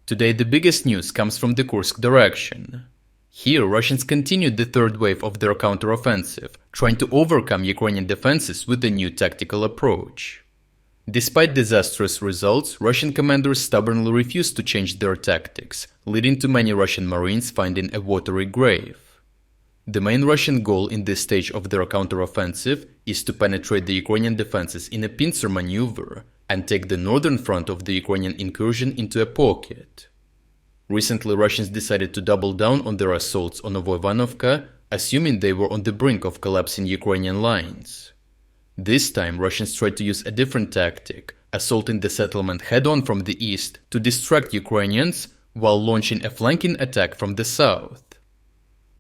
Today the biggest news comes from the Kursk direction. Here Russians continued the third wave of their counteroffensive, trying to overcome Ukrainian defenses with a new tactical approach. Despite disastrous results, Russian commanders stubbornly refused to change their tactics, leading to many Russian Marines finding a watery grave. The main Russian goal in this stage of their counteroffensive is to penetrate the Ukrainian defenses in a pincer maneuver and take the northern front of the Ukrainian incursion into a pocket. Recently, Russians decided to double down on their assaults on Novoivanovka, assuming they were on the brink of collapsing Ukrainian lines. This time, Russians tried to use a different tactic, assaulting the settlement head-on from the east to distract Ukrainians while launching a flanking attack from the south.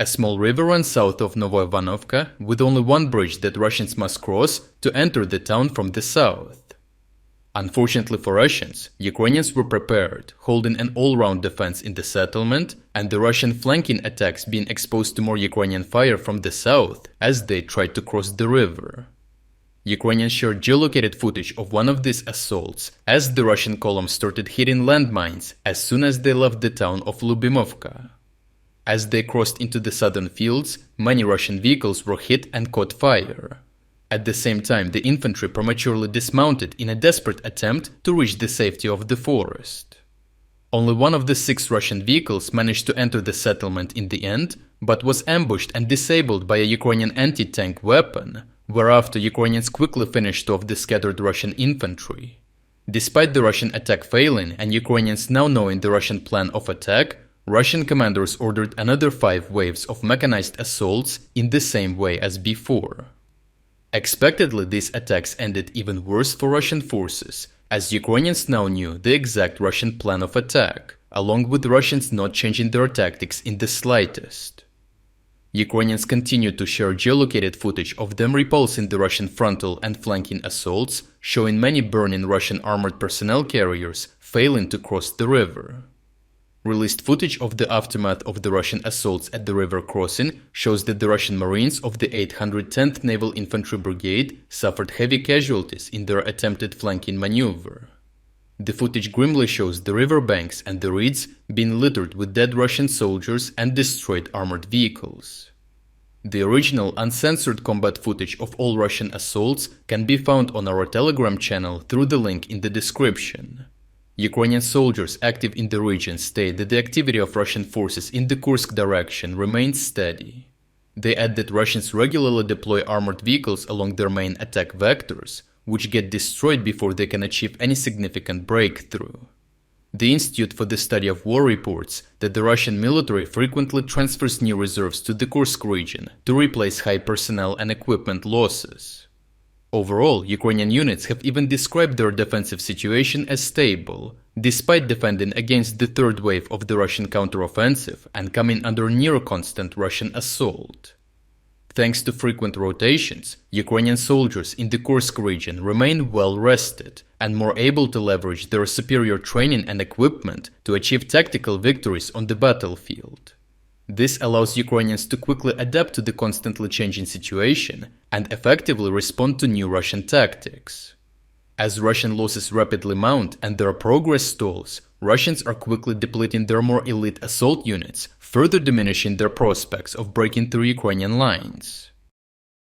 A small river runs south of Novoivanovka with only one bridge that Russians must cross to enter the town from the south. Unfortunately for Russians, Ukrainians were prepared, holding an all-round defense in the settlement, and the Russian flanking attacks being exposed to more Ukrainian fire from the south as they tried to cross the river. Ukrainians shared geolocated footage of one of these assaults as the Russian column started hitting landmines as soon as they left the town of Lyubimovka. As they crossed into the southern fields, many Russian vehicles were hit and caught fire. At the same time, the infantry prematurely dismounted in a desperate attempt to reach the safety of the forest. Only one of the 6 Russian vehicles managed to enter the settlement in the end, but was ambushed and disabled by a Ukrainian anti-tank weapon, whereafter Ukrainians quickly finished off the scattered Russian infantry. Despite the Russian attack failing and Ukrainians now knowing the Russian plan of attack, Russian commanders ordered another 5 waves of mechanized assaults in the same way as before. Expectedly, these attacks ended even worse for Russian forces, as Ukrainians now knew the exact Russian plan of attack, along with Russians not changing their tactics in the slightest. Ukrainians continued to share geolocated footage of them repulsing the Russian frontal and flanking assaults, showing many burning Russian armored personnel carriers failing to cross the river. Released footage of the aftermath of the Russian assaults at the river crossing shows that the Russian Marines of the 810th Naval Infantry Brigade suffered heavy casualties in their attempted flanking maneuver. The footage grimly shows the riverbanks and the reeds being littered with dead Russian soldiers and destroyed armored vehicles. The original uncensored combat footage of all Russian assaults can be found on our Telegram channel through the link in the description. Ukrainian soldiers active in the region state that the activity of Russian forces in the Kursk direction remains steady. They add that Russians regularly deploy armored vehicles along their main attack vectors, which get destroyed before they can achieve any significant breakthrough. The Institute for the Study of War reports that the Russian military frequently transfers new reserves to the Kursk region to replace high personnel and equipment losses. Overall, Ukrainian units have even described their defensive situation as stable, despite defending against the third wave of the Russian counteroffensive and coming under near-constant Russian assault. Thanks to frequent rotations, Ukrainian soldiers in the Kursk region remain well rested and more able to leverage their superior training and equipment to achieve tactical victories on the battlefield. This allows Ukrainians to quickly adapt to the constantly changing situation and effectively respond to new Russian tactics. As Russian losses rapidly mount and their progress stalls, Russians are quickly depleting their more elite assault units, further diminishing their prospects of breaking through Ukrainian lines.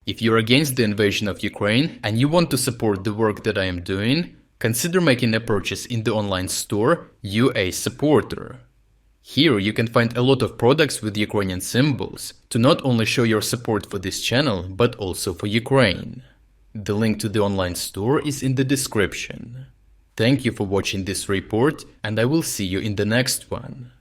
If you're against the invasion of Ukraine and you want to support the work that I am doing, consider making a purchase in the online store UA Supporter. Here you can find a lot of products with Ukrainian symbols to not only show your support for this channel, but also for Ukraine. The link to the online store is in the description. Thank you for watching this report, and I will see you in the next one.